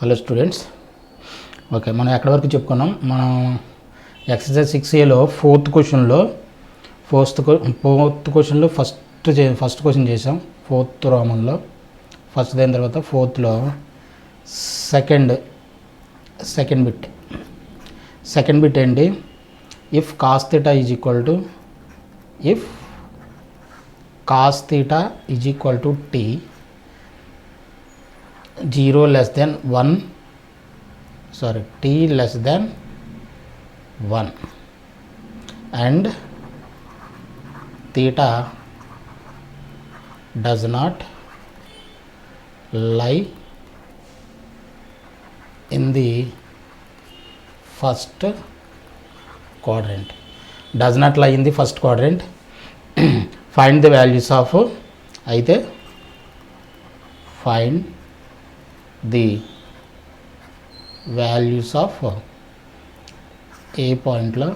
Hello students, okay మనం ఎక్కడి వరకు చెప్పుకున్నాం. మనం ఎక్సర్సైజ్ 6Aలో ఫోర్త్ క్వశ్చన్లో ఫస్ట్ క్వశ్చన్ చేసాం. ఫోర్త్ రోమన్లో ఫస్ట్ అయిన తర్వాత ఫోర్త్లో సెకండ్ బిట్ ఏంటి? If cos theta is equal to T 0 less than 1 t less than 1 and theta does not lie in the first quadrant. Find the values of అయితే find the values of A పాయింట్లో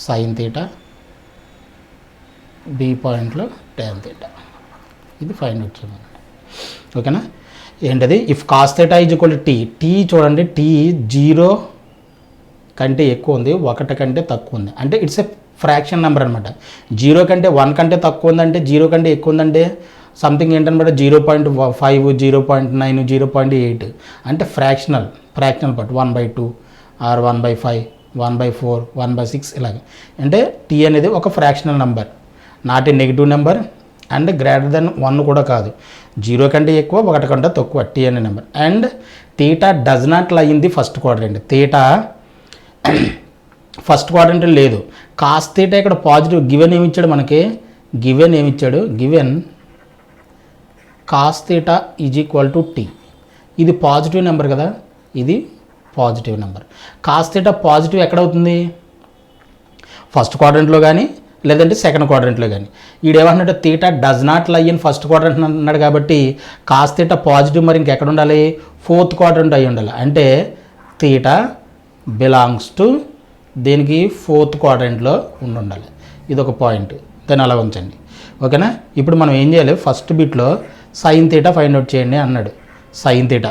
sin theta, B పాయింట్లో tan theta. ఇది find out చేయమన్నమాట. ఓకేనా? ఏంటది? If cos theta is equal to T చూడండి, T 0 కంటే ఎక్కువ ఉంది, 1 కంటే తక్కువ ఉంది. అంటే ఇట్స్ ఎ ఫ్రాక్షన్ నెంబర్ అనమాట. 0 కంటే 1 కంటే తక్కువ ఉందంటే, 0 కంటే ఎక్కువ ఉందంటే సంథింగ్ ఏంటనమాట 0.5, 0.9, 0.8 అంటే ఫ్రాక్షనల్ పార్ట్ 1/2 ఆర్ 1/5, 1/4, 1/6 ఇలాగ. అంటే టీ అనేది ఒక fractional number, not a negative number and greater than 1 కూడా కాదు. 0 కంటే ఎక్కువ, 1 కంటే తక్కువ టీ అనే number. And theta does not lie in the first quadrant. Theta first quadrant లేదు. కాస్ థీటా ఇక్కడ పాజిటివ్ గివెన్ ఏమిచ్చాడు మనకి? Given cos theta is equal to T. ఇది పాజిటివ్ నెంబర్ కదా, ఇది positive number. Cos theta positive ఎక్కడవుతుంది? First క్వాడ్రంట్లో కానీ లేదంటే సెకండ్ క్వాడ్రంట్లో కానీ. ఈడేమంటున్నాడు? Theta does not lie in first quadrant అన్నాడు కాబట్టి కాస్ థీటా పాజిటివ్ మరి ఇంకెక్కడ ఉండాలి? ఫోర్త్ క్వాడ్రంట్ అయి ఉండాలి. అంటే థీటా బిలాంగ్స్ టు దీనికి ఫోర్త్ క్వాడ్రంట్లో ఉండాలి. ఇది ఒక పాయింట్, దాన్ని అలా ఉంచండి. ఓకేనా? ఇప్పుడు మనం ఏం చేయాలి? ఫస్ట్ బిట్లో సైన్ థీటా ఫైండ్ అవుట్ చేయండి అన్నాడు. సైన్ థీటా,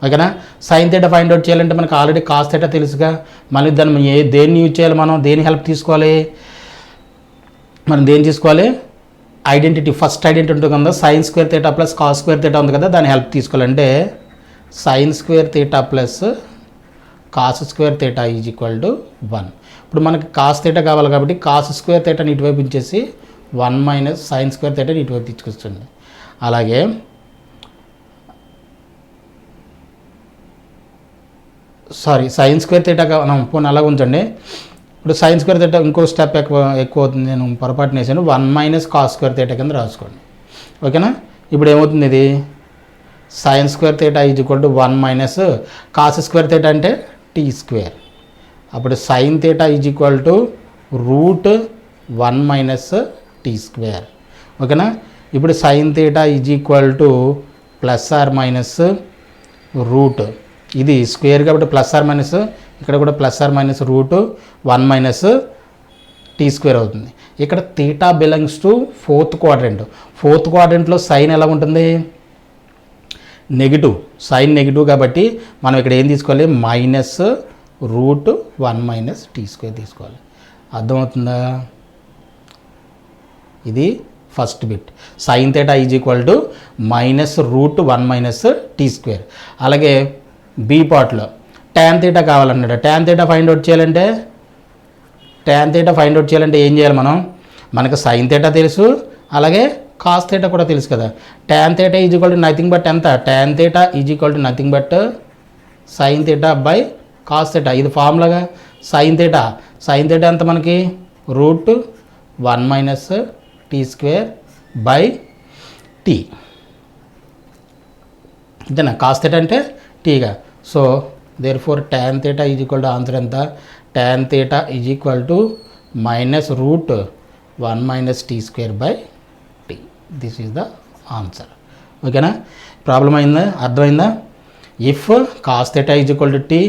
ఓకేనా? సైన్ థీటా ఫైండ్ అవుట్ చేయాలంటే మనకు ఆల్రెడీ కాస్ థీటా తెలుసుగా. మళ్ళీ దాన్ని దేన్ని యూజ్ చేయాలి? దేని హెల్ప్ తీసుకోవాలి? మనం దేని తీసుకోవాలి? ఐడెంటిటీ, ఫస్ట్ ఐడెంటిటీ ఉంటుంది కదా, sign square theta plus cos square theta ఉంది కదా, దాని హెల్ప్ తీసుకోవాలంటే sign square theta plus cos square theta is equal to 1. ఇప్పుడు మనకి కాస్ థీటా కావాలి కాబట్టి కాస్ స్క్వేర్ థీటాని ఇటువైపు ఇచ్చేసి 1 మైనస్ సైన్ స్క్వేర్ థీటాని ఇటువైపు తీసుకొస్తుంది. అలాగే సైన్ స్క్వేర్ థీటా పోనీ అలా ఉంచండి. ఇప్పుడు సైన్ స్క్వేర్ థీటా ఇంకో స్టెప్ ఎక్కువ అవుతుంది, నేను పొరపాటున వేసాను. 1 మైనస్ కాస్ స్క్వేర్ థీటా కింద రాసుకోండి. ఓకేనా? ఇప్పుడు ఏమవుతుంది? ఇది sine square theta is equal to 1 minus cos square theta అంటే టీ స్క్వేర్. అప్పుడు sine theta is equal to √1 minus T square. ఓకేనా? ఇప్పుడు sine theta is equal to plus or minus root, ఇది స్క్వేర్ కాబట్టి ప్లస్ ఆర్ మైనస్, ఇక్కడ కూడా plus or minus √1 minus T square అవుతుంది. ఇక్కడ థీటా బిలాంగ్స్ టు ఫోర్త్ క్వాడ్రంట్లో sine ఎలా ఉంటుంది? నెగిటివ్. సైన్ నెగిటివ్ కాబట్టి మనం ఇక్కడ ఏం తీసుకోవాలి? మైనస్ √1 మైనస్ టీ స్క్వేర్ తీసుకోవాలి. అర్థమవుతుందా? ఇది first bit. Sine theta is equal to minus √1 minus T square. అలాగే బీ పార్ట్లో ట్యాన్ థీటా కావాలన్నాడు. ట్యాన్ థీటా ఫైండ్ అవుట్ చేయాలంటే ఏం చేయాలి? మనకు సైన్ థీటా తెలుసు, అలాగే కాస్ థీటా కూడా తెలుసు కదా. Tan theta is equal to nothing but ఎంత? Tan theta is equal to nothing but sine theta by cos theta. ఇది ఫార్ములాగా. సైన్ థీటా ఎంత మనకి? √1 minus T square by T. అంతేనా? కాస్ థీటా అంటే టీగా. So therefore tan theta is equal to answer ఎంత? Tan theta is equal to minus √1 minus T square by T. This is the answer. ఓకేనా? Problem అయిందా? అర్థమైందా? If cos theta is equal to T,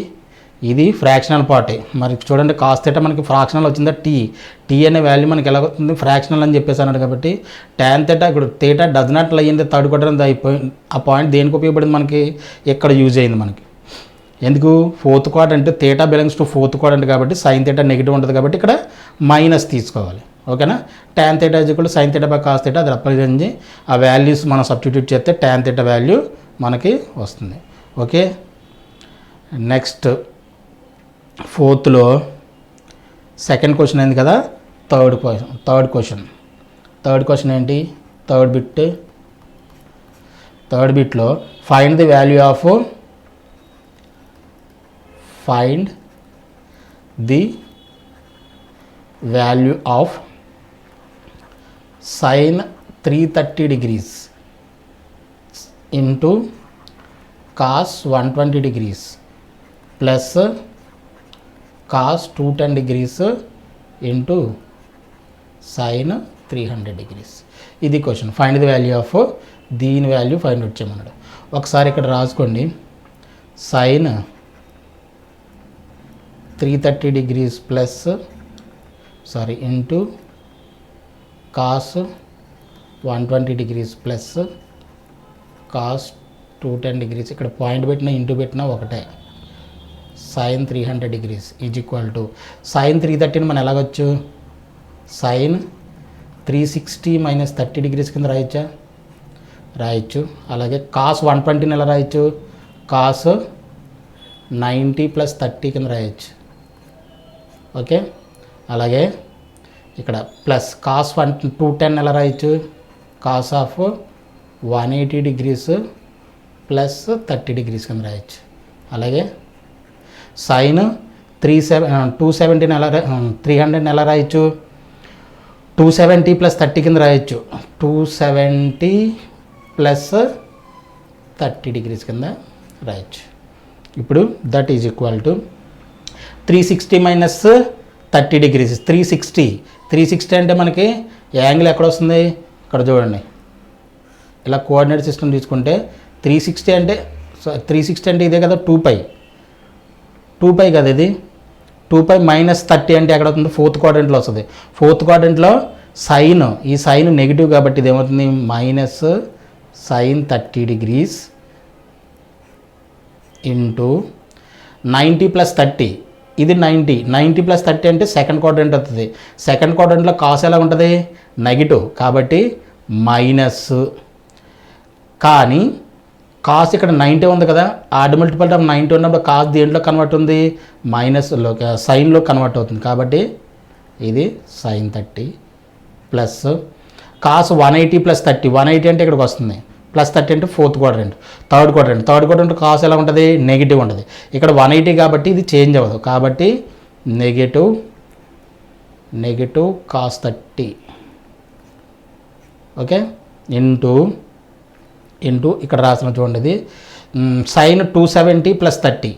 ఇది fractional part. మరి చూడండి cos theta మనకి fractional వచ్చిందా, T అనే వాల్యూ మనకి ఎలా వస్తుంది, ఫ్రాక్షనల్ అని చెప్పేసి అన్నాడు. కాబట్టి టాన్ థీటా ఇప్పుడు theta does not lie in the third quadrant అయిపోయింది. ఆ పాయింట్ దేనికి ఉపయోగపడింది మనకి, ఇక్కడ యూజ్ అయింది మనకి. ఎందుకు, fourth quadrant theta belongs to fourth quadrant కాబట్టి సైన్ థీటా నెగిటివ్ ఉంటుంది కాబట్టి ఇక్కడ మైనస్ తీసుకోవాలి. ఓకేనా, tan theta equal to sine theta by cos theta, అది రిప్రజెంట్ ఆ వాల్యూస్ మనం సబ్స్టిట్యూట్ చేస్తే టాన్ థీటా వాల్యూ మనకి వస్తుంది. ఓకే, నెక్స్ట్ ఫోర్త్లో సెకండ్ క్వశ్చన్ అయింది కదా, థర్డ్ క్వశ్చన్ ఏంటి, థర్డ్ బిట్లో find the value of sin 330 degrees into cos 120 degrees plus cos 210 degrees into sin 300 degrees. ఇది question. Find the value of, దీని వాల్యూ ఫైండ్ అవుట్ చేయమన్నాడు. ఒకసారి ఇక్కడ రాసుకోండి, sin 330 degrees plus into cos 120 degrees plus cos 210 degrees, ఇక్కడ point పెట్టినా into పెట్టినా ఒకటే, sin 300 degrees is equal to sin 330 మనం ఎలాగొచ్చు, sin 360 మైనస్ 30 degrees కింద రాయొచ్చు. అలాగే cos 120 ఎలా రాయొచ్చు, cos 90 ప్లస్ 30 కింద రాయొచ్చు. ఓకే, అలాగే ఇక్కడ ప్లస్ cos 210 ఎలా రాయొచ్చు, cos of 180 degrees plus 30 degrees కింద రాయొచ్చు. అలాగే sin 270 ఎలా 300 ఎలా రాయొచ్చు, 270 ప్లస్ 30 కింద రాయొచ్చు, 270 ప్లస్ 30 degrees కింద రాయొచ్చు. ఇప్పుడు that is equal to 360 minus 30 degrees, 360 అంటే మనకి యాంగిల్ ఎక్కడ వస్తుంది, ఇక్కడ చూడండి, ఇలా కోఆర్డినేట్ సిస్టమ్ తీసుకుంటే 360 అంటే ఇదే కదా, 2π కదా ఇది, 2π మైనస్ 30 అంటే ఎక్కడ అవుతుంది, ఫోర్త్ క్వాడ్రంట్లో వస్తుంది. ఫోర్త్ క్వాడ్రంట్లో ఈ సైన్ నెగిటివ్ కాబట్టి ఇది ఏమవుతుంది, minus sin 30 degrees into 90 plus 30, ఇది 90 ప్లస్ 30 అంటే సెకండ్ క్వాడ్రంట్ అవుతుంది. సెకండ్ క్వాడ్రంట్లో కాస్ ఎలా ఉంటుంది, నెగిటివ్ కాబట్టి మైనస్, కానీ కాస్ ఇక్కడ 90 ఉంది కదా, ఆడ్ మల్టిపుల్ ఆఫ్ 90 ఉన్నప్పుడు కాస్ దేంట్లో కన్వర్ట్ ఉంది, మైనస్లో సైన్లో కన్వర్ట్ అవుతుంది. కాబట్టి ఇది sin 30 ప్లస్ కాస్ 180 ప్లస్ 30, 180 అంటే ఇక్కడికి వస్తుంది, ప్లస్ 30 అంటే fourth quadrant. Third quadrant cos ఎలా ఉంటుంది, నెగిటివ్ ఉంటుంది. ఇక్కడ 180 కాబట్టి ఇది చేంజ్ అవ్వదు, కాబట్టి నెగిటివ్ కాస్ 30 ఓకే ఇంటూ ఇక్కడ రాసిన చూడండి, ఇది sin 270 ప్లస్ 30,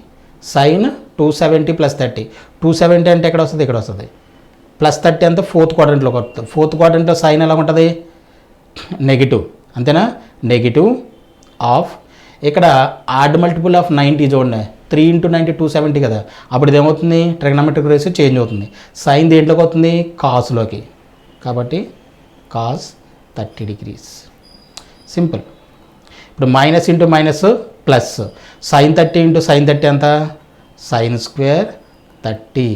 sin 270 ప్లస్ 30, 270 అంటే ఎక్కడ వస్తుంది, ఇక్కడ వస్తుంది, ప్లస్ 30 అంతా ఫోర్త్ క్వాడ్రంట్లోకి వస్తుంది. ఫోర్త్ క్వాడ్రంట్లో సైన్ ఎలా ఉంటుంది, నెగిటివ్, అంతేనా, నెగిటివ్ ఆఫ్, ఇక్కడ ఆడ్ మల్టిపుల్ ఆఫ్ 90 చూడండి, 3 × 90 270 కదా, అప్పుడు ఇది ఏమవుతుంది, ట్రిగ్నోమెట్రిక్ రేషియో చేంజ్ అవుతుంది. సైన్ దేంట్లోకి అవుతుంది, కాస్లోకి, కాబట్టి కాస్ 30 degrees. సింపుల్. ఇప్పుడు minus into minus plus, sin 30 into sin 30 ఎంత, sin square 30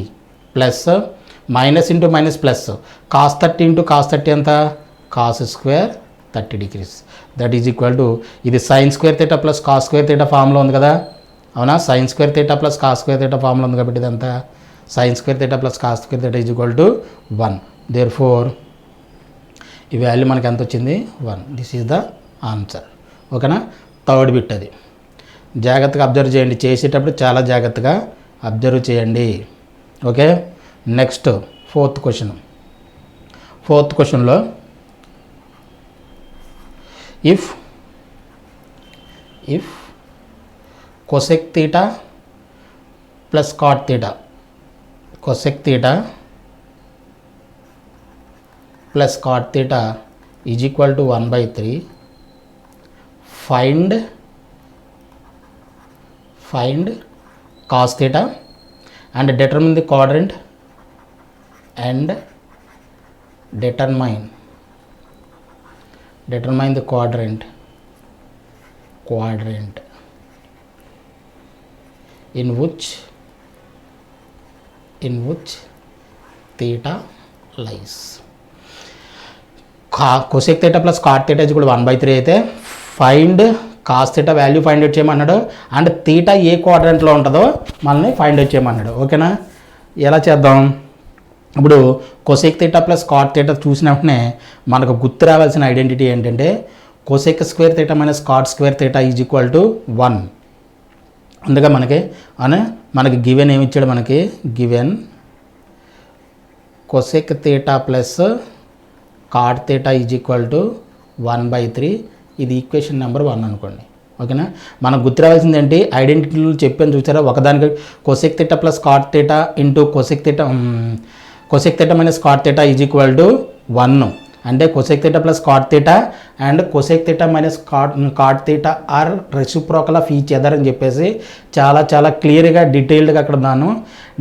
plus minus into minus plus, cos 30 into cos 30 ఎంత, cos square 30 degrees. That is equal to, ఇది sin square theta plus cos square theta ఫామ్లో ఉంది కదా, అవునా, sin square theta plus cos square theta ఫామ్లో ఉంది కాబట్టి ఇదంతా sin square theta plus cos square theta is equal to 1. Therefore ఈ వాల్యూ మనకి ఎంత వచ్చింది, 1. This is the answer. ఓకేనా, థర్డ్ బిట్ అది జాగ్రత్తగా అబ్జర్వ్ చేయండి, చేసేటప్పుడు చాలా జాగ్రత్తగా అబ్జర్వ్ చేయండి. ఓకే, నెక్స్ట్ ఫోర్త్ క్వశ్చన్లో if cosec theta plus cot theta plus cot theta is equal to 1/3, find cos theta and determine the quadrant and determine the quadrant in which theta lies. cosec theta plus cot theta is equal to 1/3 అయితే find cos theta value find out చేయమన్నాడు and theta ఏ క్వాడ్రంట్లో ఉంటుందో మనల్ని find out చేయమన్నాడు. ఓకేనా, ఎలా చేద్దాం? ఇప్పుడు cosec theta plus cot theta చూసిన వెంటనే మనకు గుర్తు రావాల్సిన ఐడెంటిటీ ఏంటంటే cosec square theta minus cot square theta is equal to 1. అందుకే మనకి గివెన్ ఏమి ఇచ్చాడు? మనకి given cosec theta plus cot theta is equal to 1/3. ఇది ఈక్వేషన్ నెంబర్ 1 అనుకోండి. ఓకేనా, మనకు గుర్తు రావాల్సింది ఏంటి? ఐడెంటిటీలు చెప్పాను చూసారా, ఒకదానికి cosec theta plus cot theta into cosec theta minus cot theta is equal to 1. అంటే cosec theta plus cot theta and cosec theta minus cot theta are reciprocal of each other అని చెప్పేసి చాలా క్లియర్గా డీటెయిల్డ్గా అక్కడ దాన్ని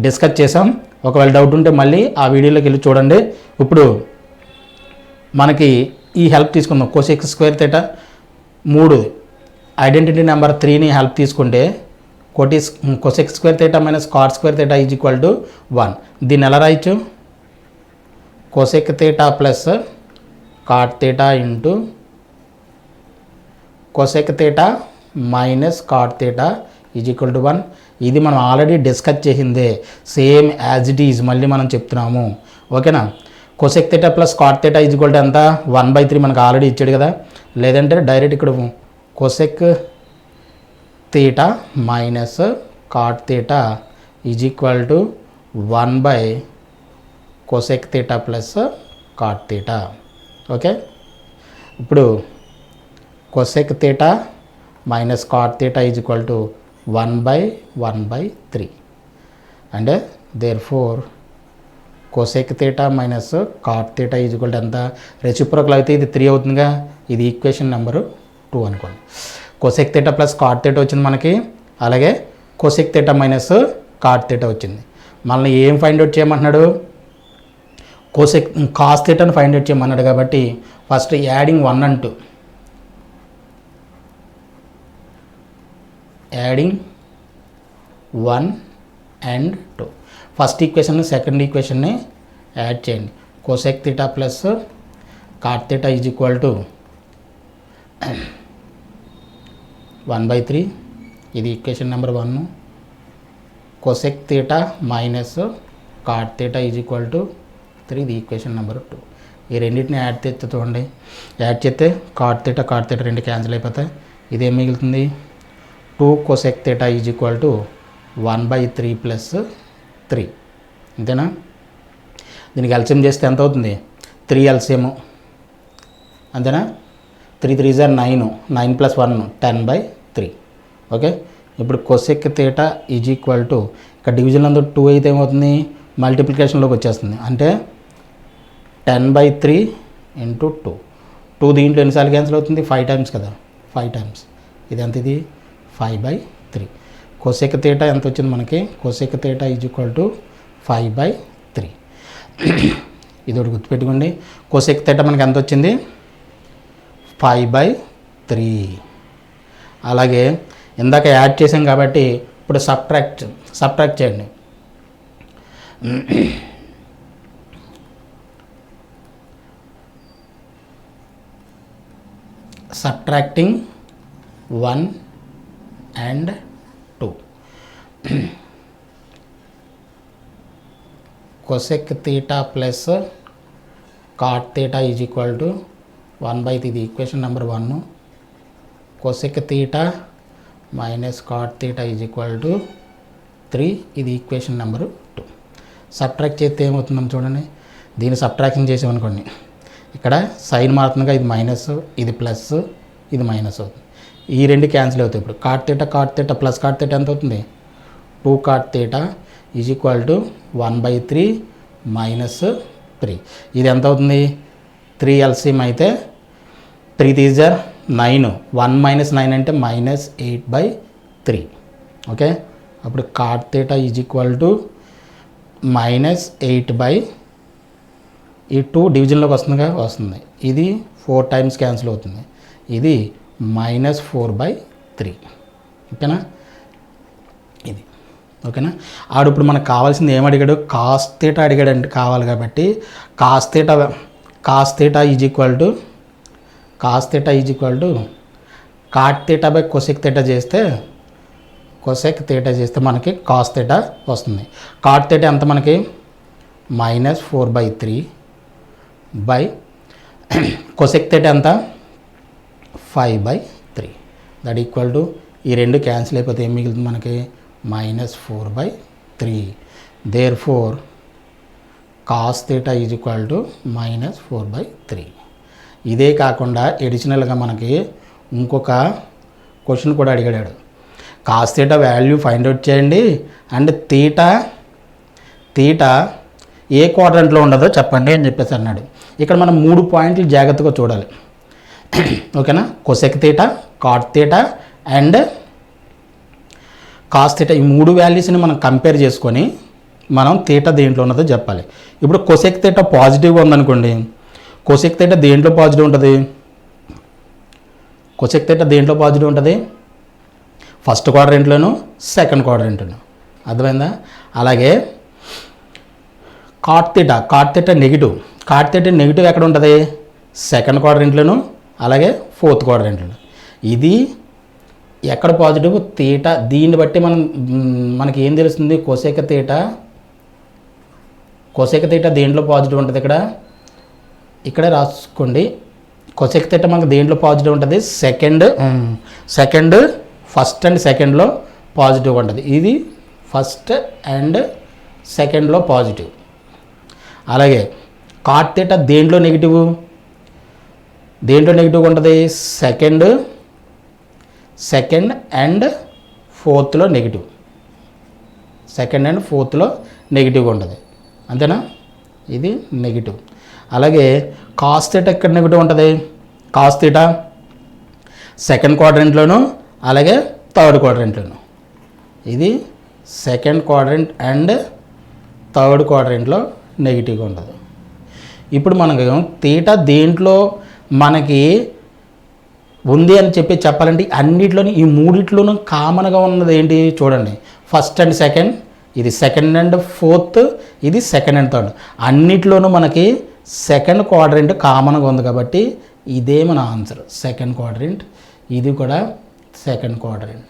డిస్కస్ చేసాం. ఒకవేళ డౌట్ ఉంటే మళ్ళీ ఆ వీడియోలోకి వెళ్ళి చూడండి. ఇప్పుడు మనకి ఈ హెల్ప్ తీసుకుందాం. Cosec square theta 3 identity number 3ని హెల్ప్ తీసుకుంటే cosec square theta minus cot square theta is equal to 1. దీన్ని ఎలా రాయొచ్చు? Cosec theta plus cot theta into cosec theta minus cot theta is equal to 1. ఇది మనం already discuss చేసిందే, same as it is మళ్ళీ మనం చెప్తున్నాము. ఓకేనా, cosec theta plus cot theta is equal to ఎంత? 1/3 మనకు ఆల్రెడీ ఇచ్చాడు కదా. లేదంటే డైరెక్ట్ ఇక్కడ cosec theta minus cot theta is equal to 1/కొసెక్ theta plus cot theta. Okay, ఇప్పుడు cosec theta minus cot theta is equal to 1/1/3 and therefore cosec theta minus cot theta is equal to ఎంత? Reciprocal అయితే ఇది 3 అవుతుందిగా. ఇది equation number 2 అనుకోండి. Cosec theta plus cot theta వచ్చింది మనకి, అలాగే cosec theta minus cot theta వచ్చింది. మనల్ని ఏం ఫైండ్ అవుట్ చేయమంటున్నాడు? కాస్ థీటాను ఫైండ్ అవుట్ చేయమన్నాడు. కాబట్టి first adding 1 and 2, adding 1 and 2 first equation second ఈక్వేషన్ని యాడ్ చేయండి. Cosec theta plus cot theta is equal to 1/3. ఇది equation number 1. Cosec theta minus cot theta is equal to 3. ఇది equation number 2. ఈ రెండింటిని add చేస్తే చూడండి, యాడ్ చేస్తే cot theta 2 cancel అయిపోతాయి. ఇదేం మిగులుతుంది? 2 cosec theta is equal to 1/3 plus 3. అంతేనా? దీనికి ఎల్సిఎం చేస్తే ఎంత అవుతుంది? 3 ఎల్సిఎం. అంతేనా? 3 3s are 9, 9 + 1 10/3. ఓకే, ఇప్పుడు cosec theta is equal to ఇక్కడ డివిజన్ అంతా 2 అయితే ఏమవుతుంది? మల్టిప్లికేషన్లోకి వచ్చేస్తుంది. అంటే 10/3 ఇంటూ 2 దీంట్లో ఎన్నిసార్లు క్యాన్సిల్ అవుతుంది? 5 times కదా, 5 times. ఇది ఎంత? ఇది 5/3. కొసెక్ థీటా ఎంత వచ్చింది మనకి? Cosec theta is equal to 5/3. ఇది ఒకటి గుర్తుపెట్టుకోండి. కొసెక్ థీటా మనకి ఎంత వచ్చింది? 5/3. అలాగే ఇందాక యాడ్ చేసాం కాబట్టి ఇప్పుడు సబ్ట్రాక్ట్ చేయండి. Subtracting 1 and 2. Cosec theta plus cot theta is equal to 1/3. ఇది equation number 1. Cosec theta minus cot theta is equal to 3. ఇది ఈక్వేషన్ నెంబర్ 2. సబ్ట్రాక్ట్ చేస్తే ఏమవుతుందని చూడండి. దీన్ని సబ్ట్రాక్షన్ చేసామనుకోండి, ఇక్కడ సైన్ మారుతుందిగా, ఇది మైనస్, ఇది ప్లస్, ఇది మైనస్ అవుతుంది. ఈ రెండు క్యాన్సిల్ అవుతాయి. ఇప్పుడు cot theta plus cot theta ఎంత అవుతుంది? 2 cot theta is equal to 1/3 minus 3. ఇది ఎంత అవుతుంది? 3 ఎల్సిఎం అయితే 3 3s are 9, 1 - 9 అంటే -8/3. ఓకే, అప్పుడు cot theta is equal to -8 ఈ 2 డివిజన్లోకి వస్తుందిగా వస్తుంది. ఇది 4 టైమ్స్ క్యాన్సిల్ అవుతుంది. ఇది -4/3. ఓకేనా, ఇది ఓకేనా. ఆడు ఇప్పుడు మనకు కావాల్సింది ఏం అడిగాడు, కాస్ థీటా అడిగాడంటే కావాలి కాబట్టి cos theta is equal to cot theta by cosec theta చేస్తే మనకి కాస్ థీటా వస్తుంది. కాట్ థీటా ఎంత మనకి -4/3 బై కొసెక్ థీటా ఎంత 5/3. దట్ ఈక్వల్ టు ఈ రెండు క్యాన్సిల్ అయిపోతే ఏం మిగులుతుంది మనకి -4/3. Therefore cos theta is equal to -4/3. ఇదే కాకుండా ఎడిషనల్గా మనకి ఇంకొక క్వశ్చన్ కూడా అడిగాడు. Cos theta value find out చేయండి అండ్ థీటా ఏ క్వాడ్రంట్లో ఉండదో చెప్పండి అని చెప్పేసి అన్నాడు. ఇక్కడ మనం 3 పాయింట్లు జాగ్రత్తగా చూడాలి. ఓకేనా, cosec theta, cot theta and cos theta, ఈ 3 వాల్యూస్ని మనం కంపేర్ చేసుకొని మనం థీటా దేంట్లో ఉన్నదో చెప్పాలి. ఇప్పుడు కొసెక్ థీటా పాజిటివ్గా ఉందనుకోండి, కొసెక్ థీటా దేంట్లో పాజిటివ్ ఉంటుంది, ఫస్ట్ క్వాడ్రంట్లోను సెకండ్ క్వాడ్రంట్లోను. అర్థమైందా? అలాగే కాట్ థీటా నెగిటివ్ ఎక్కడ ఉంటుంది, సెకండ్ క్వాడ్రంట్లోను అలాగే ఫోర్త్ క్వాడ్రంట్లో. ఇది ఎక్కడ పాజిటివ్, థీటా. దీన్ని బట్టి మనకి ఏం తెలుస్తుంది, కొసెక్ థీటా దేంట్లో పాజిటివ్ ఉంటుంది, ఇక్కడే రాసుకోండి. కొసెక్ థీటా మనకు దేంట్లో పాజిటివ్ ఉంటుంది, ఫస్ట్ అండ్ సెకండ్లో పాజిటివ్ ఉంటుంది. ఇది ఫస్ట్ అండ్ సెకండ్లో పాజిటివ్. అలాగే కాట్ థీటా దేంట్లో నెగిటివ్ ఉంటుంది, సెకండ్ అండ్ ఫోర్త్లో నెగిటివ్గా ఉంటుంది. అంతేనా, ఇది నెగిటివ్. అలాగే కాస్ థీటా ఎక్కడ నెగిటివ్ ఉంటుంది, కాస్ థీటా సెకండ్ క్వాడ్రంట్లోను అలాగే థర్డ్ క్వాడ్రంట్లోను. ఇది సెకండ్ క్వాడ్రంట్ అండ్ థర్డ్ క్వాడ్రంట్లో నెగిటివ్గా ఉంటుంది. ఇప్పుడు మనకు థీటా దేంట్లో మనకి ఉంది అని చెప్పాలంటే అన్నిట్లోని ఈ మూడిట్లోనూ కామన్గా ఉన్నది ఏంటి చూడండి, ఫస్ట్ అండ్ సెకండ్, ఇది సెకండ్ అండ్ ఫోర్త్, ఇది సెకండ్ అండ్ థర్డ్. అన్నిట్లోనూ మనకి సెకండ్ క్వాడ్రంట్ కామన్గా ఉంది కాబట్టి ఇదే మన ఆన్సర్, సెకండ్ క్వాడ్రంట్. ఇది కూడా సెకండ్ క్వాడ్రంట్.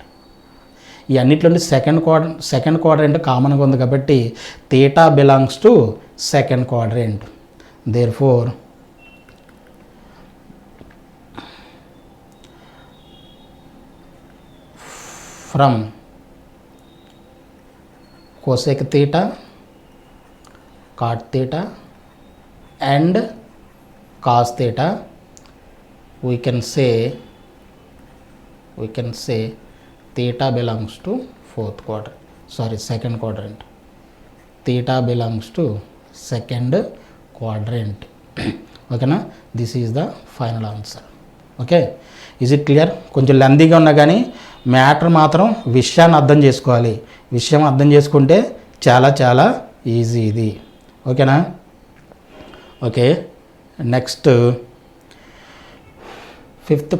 ఈ అన్నిట్లోని సెకండ్ క్వాడ్రంట్ కామన్గా ఉంది కాబట్టి theta belongs to second quadrant. Therefore from cosec theta, cot theta and cos theta, we can say theta belongs to second quadrant. Theta belongs to second quadrant. Okay na, this is the final answer. Okay, is it clear? కొంచెం లెందీగా ఉన్నా కానీ matter మాత్రం విషయాన్ని అర్థం చేసుకోవాలి. విషయం అర్థం చేసుకుంటే చాలా చాలా ఈజీ ఇది. ఓకేనా? ఓకే, నెక్స్ట్ ఫిఫ్త్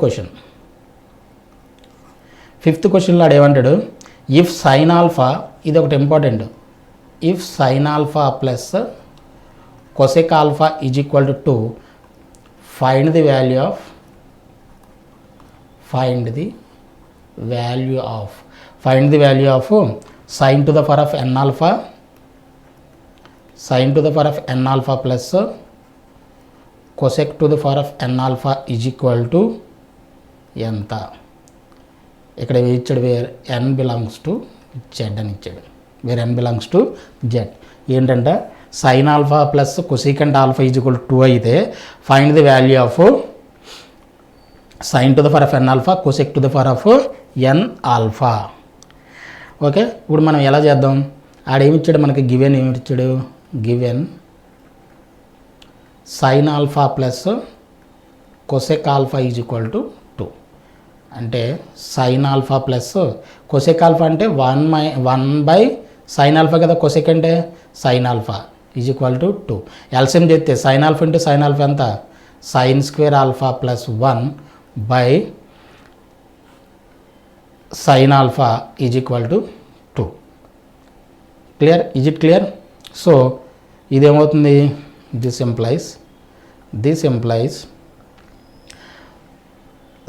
క్వశ్చన్లో ఆడేమంటాడు, ఇఫ్ సైన్ ఆల్ఫా, ఇది ఒకటి important, if sign alpha plus cosec alpha is equal to 2, find the value of sin to the power of n alpha plus cosec to the power of n alpha is equal to ఎంత. ఇక్కడ ఇచ్చాడు where n belongs to z అని ఇచ్చాడు, where n belongs to z. ఏంటంటే sin alpha plus cosecant alpha is equal to 2 అయితే find the value of sin to the power of n alpha cosec to the power of n alpha. Okay, ఇప్పుడు మనం ఎలా చేద్దాం, ఆడేమిచ్చాడు మనకి, ఏమిచ్చాడు, given sine alpha plus cosec alpha is equal to 2. అంటే sine alpha plus cosec alpha అంటే 1/sin sine alpha కదా కొసెక్ అంటే sine alpha is equal to 2. LCM చేస్తే sine alpha into sine alpha ఎంత sine square alpha plus 1 by sine alpha is equal to 2. Clear? Is it clear? So ఇదేమవుతుంది this implies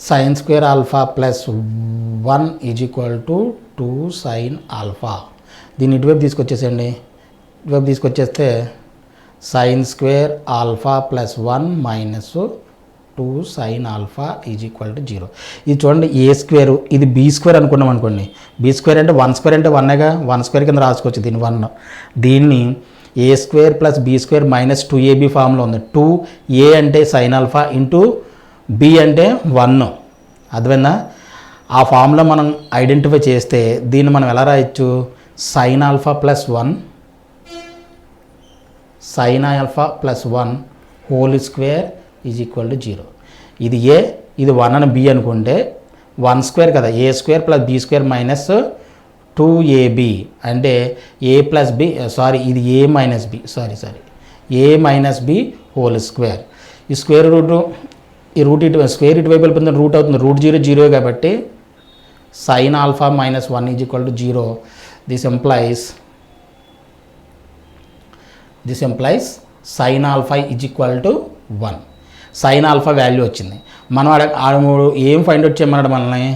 sign square alpha plus 1 is equal to 2 sine alpha. దీన్ని ఇటువైపు తీసుకొచ్చేసేయండి. ఇటువైపు తీసుకొచ్చేస్తే sine square alpha plus 1 minus 2 sine alpha is equal to 0. ఇది చూడండి A square, ఇది B square అనుకున్నాం అనుకోండి. బీ స్క్వేర్ అంటే 1 స్క్వేర్ అంటే 1గా 1 స్క్వేర్ కింద రాసుకోవచ్చు దీన్ని 1. దీన్ని A square plus B square minus 2ab ఫామ్లో ఉంది. 2a అంటే సైన్ ఆల్ఫా ఇంటూ బి అంటే 1. అర్థమైందా? ఆ ఫామ్లో మనం ఐడెంటిఫై చేస్తే దీన్ని మనం ఎలా రాయొచ్చు sine alpha plus 1 sine alpha plus 1 whole square is equal to 0. ఇది ఏ, ఇది 1 అని బి అనుకుంటే 1 స్క్వేర్ కదా, A square plus B square minus 2ab అంటే ఏ ప్లస్ బి ఇది A minus B A minus B whole square. ఈ square root ఈ root square ఇటువైపు వెళ్ళిపోతుంది, రూట్ అవుతుంది. రూట్ 0 కాబట్టి sine alpha minus 1 is equal to 0. This implies sine alpha is equal to 1. Sine alpha value వచ్చింది. మనం ఆడమూడు ఏం ఫైండ్ అవుట్ చేయమన్నాడు మనల్ని,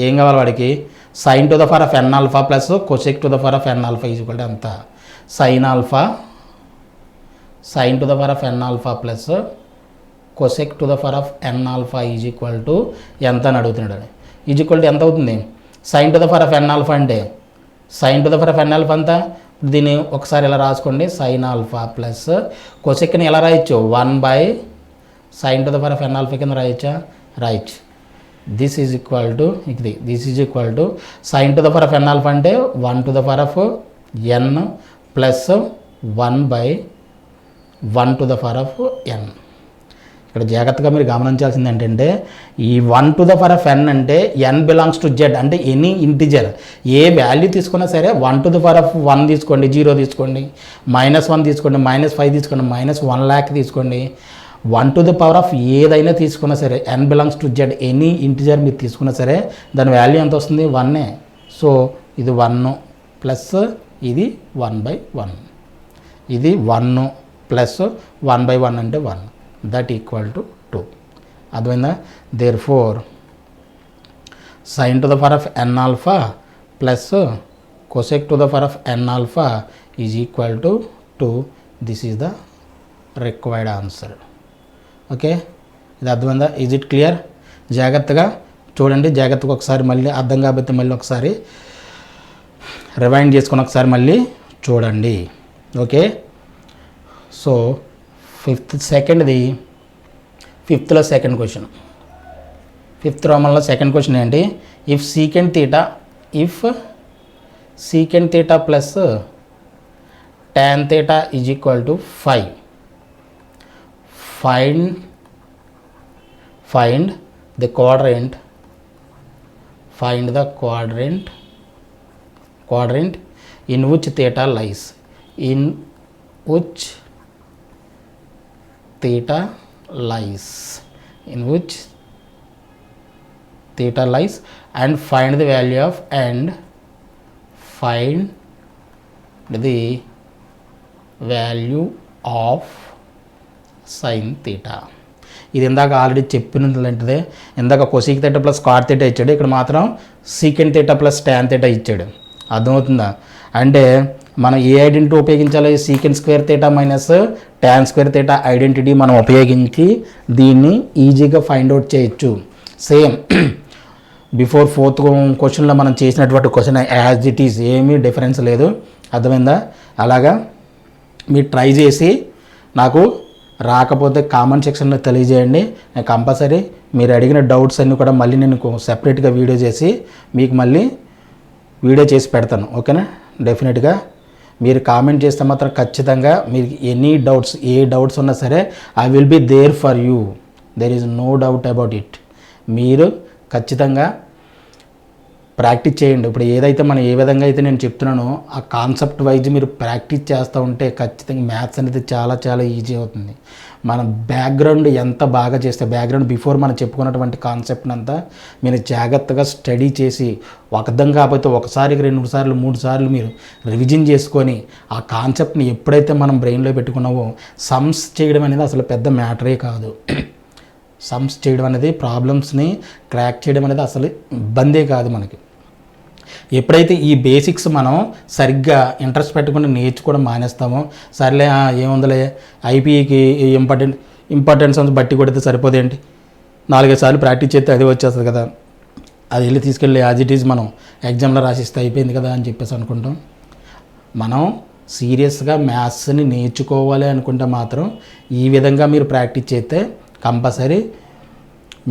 ఏం కావాలి వాడికి sine to the power of N alpha plus cosec to the power of N alpha is equal to ఎంత sine to the power of N alpha plus cosec to the power of N alpha is equal to ఎంత అని అడుగుతున్నాడు. Is equal to ఎంత అవుతుంది sine to the power of N alpha అంటే sine to the power of N alpha అంతా దీన్ని ఒకసారి ఇలా రాసుకోండి సైన్ ఆల్ఫా ప్లస్ కొసెక్ని ఎలా రాయొచ్చు 1 by sine to the power of N alpha కింద రాయొచ్చా right. This is equal to sine to the power of N alpha అంటే 1 to the power of n plus 1 by 1 to the power of n. ఇక్కడ జాగ్రత్తగా మీరు గమనించాల్సింది ఏంటంటే ఈ 1 to the power of n అంటే ఎన్ బిలాంగ్స్ టు జెడ్ అంటే any integer ఏ వాల్యూ తీసుకున్నా సరే 1 టు ద పవర్ ఆఫ్ 1 తీసుకోండి, 0 తీసుకోండి, -1 తీసుకోండి, -5 తీసుకోండి, -1 lakh తీసుకోండి. 1 టు ద పవర్ ఆఫ్ ఏదైనా తీసుకున్నా సరే n belongs to Z any integer మీరు తీసుకున్నా సరే దాని వాల్యూ ఎంత వస్తుంది 1. సో ఇది 1 ప్లస్ ఇది 1/1, ఇది 1 ప్లస్ 1/1 అంటే 1 దట్ ఈక్వల్ టు 2. అర్థమైందా? Therefore sine to the power of N alpha plus cosec to the power of N alpha is equal to 2. This is the required answer. Okay, ఇది అర్థమైందా? Is it clear? జాగ్రత్తగా చూడండి, జాగ్రత్తగా ఒకసారి మళ్ళీ అర్థం కాబట్టి మళ్ళీ ఒకసారి రివైండ్ చేసుకొని ఒకసారి మళ్ళీ చూడండి. ఓకే, సో ఫిఫ్త్లో సెకండ్ క్వశ్చన్, ఫిఫ్త్ రోమన్లో సెకండ్ క్వశ్చన్ ఏంటి? If secant theta plus tan theta is equal to 5, find the quadrant in which theta lies, and find the value of sin theta. ఇది ఇందాక already చెప్పినట్లే, ఇందాక cosec theta plus cot theta ఇచ్చాడు, ఇక్కడ మాత్రం secant theta plus tan theta ఇచ్చాడు. అర్థమవుతుందా? అంటే మనం ఏ ఐడెంటిటీ ఉపయోగించాలి? Secant square theta minus tan square theta identity మనం ఉపయోగించి దీన్ని ఈజీగా ఫైండ్ అవుట్ చేయొచ్చు. సేమ్ బిఫోర్ ఫోర్త్ క్వశ్చన్లో మనం చేసినటువంటి క్వశ్చన్ యాజ్ ఇట్ ఈజ్, ఏమీ డిఫరెన్స్ లేదు. అర్థమైందా? అలాగా మీరు ట్రై చేసి నాకు రాకపోతే కామెంట్ సెక్షన్లో తెలియజేయండి. నేను కంపల్సరీ మీరు అడిగిన డౌట్స్ అన్నీ కూడా మళ్ళీ నేను సెపరేట్గా వీడియో చేసి మీకు మళ్ళీ వీడియో చేసి పెడతాను. ఓకేనా? డెఫినెట్గా మీరు కామెంట్ చేస్తే మాత్రం ఖచ్చితంగా మీకు ఎనీ డౌట్స్, ఏ డౌట్స్ ఉన్నా సరే I will be there for you. There is no doubt about it. మీరు ఖచ్చితంగా ప్రాక్టీస్ చేయండి. ఇప్పుడు ఏదైతే మనం ఏ విధంగా అయితే నేను చెప్తున్నానో ఆ కాన్సెప్ట్ వైజ్ మీరు ప్రాక్టీస్ చేస్తూ ఉంటే ఖచ్చితంగా మ్యాథ్స్ అనేది చాలా చాలా ఈజీ అవుతుంది. మన బ్యాక్గ్రౌండ్ ఎంత బాగా చేస్తే, బ్యాక్గ్రౌండ్ బిఫోర్ మనం చెప్పుకున్నటువంటి కాన్సెప్ట్ని అంతా మీరు జాగ్రత్తగా స్టడీ చేసి అర్థం కాకపోతే ఒకసారికి 2 సార్లు 3 సార్లు మీరు రివిజన్ చేసుకొని ఆ కాన్సెప్ట్ని ఎప్పుడైతే మనం బ్రెయిన్లో పెట్టుకున్నావో సమ్స్ చేయడం అనేది అసలు పెద్ద మ్యాటరే కాదు. సమ్స్ చేయడం అనేది, ప్రాబ్లమ్స్ని క్రాక్ చేయడం అనేది అసలు ఇబ్బందే కాదు మనకి. ఎప్పుడైతే ఈ బేసిక్స్ మనం సరిగ్గా ఇంట్రెస్ట్ పెట్టుకుని నేర్చుకోవడం మానేస్తామో, సర్లే ఏముందలే ఐపీఈకి ఇంపార్టెన్స్ బట్టి కొడితే సరిపోదేంటి, 4-5 సార్లు ప్రాక్టీస్ చేస్తే అది వచ్చేస్తుంది కదా, అది వెళ్ళి తీసుకెళ్ళి యాజ్ ఇట్ ఈజ్ మనం ఎగ్జామ్లో రాసిస్తే అయిపోయింది కదా అని చెప్పేసి అనుకుంటాం. మనం సీరియస్గా మ్యాథ్స్ని నేర్చుకోవాలి అనుకుంటే మాత్రం ఈ విధంగా మీరు ప్రాక్టీస్ చేస్తే కంపల్సరీ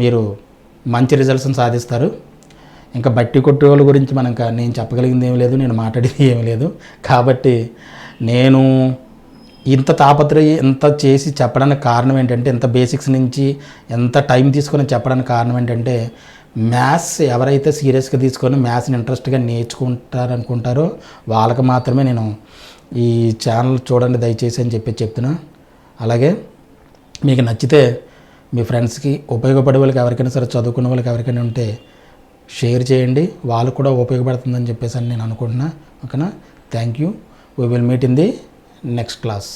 మీరు మంచి రిజల్ట్స్ని సాధిస్తారు. ఇంకా బట్టి కొట్టే వాళ్ళ గురించి నేను చెప్పగలిగింది ఏమీ లేదు, నేను మాట్లాడేది ఏమీ లేదు. కాబట్టి నేను ఇంత తాపత్రయం ఇంత చేసి చెప్పడానికి కారణం ఏంటంటే, ఇంత బేసిక్స్ నుంచి ఎంత టైం తీసుకొని చెప్పడానికి కారణం ఏంటంటే, మ్యాథ్స్ ఎవరైతే సీరియస్గా తీసుకొని మ్యాథ్స్ని ఇంట్రెస్ట్గా నేర్చుకుంటారనుకుంటారో వాళ్ళకి మాత్రమే నేను ఈ ఛానల్ చూడండి దయచేసి అని చెప్తున్నా. అలాగే మీకు నచ్చితే మీ ఫ్రెండ్స్కి ఉపయోగపడే వాళ్ళకి ఎవరికైనా సరే, చదువుకున్న వాళ్ళకి ఎవరికైనా ఉంటే షేర్ చేయండి, వాళ్ళకు కూడా ఉపయోగపడుతుందని చెప్పేసి నేను అనుకుంటున్నా. ఓకేనా? Thank you. We will meet in the next class.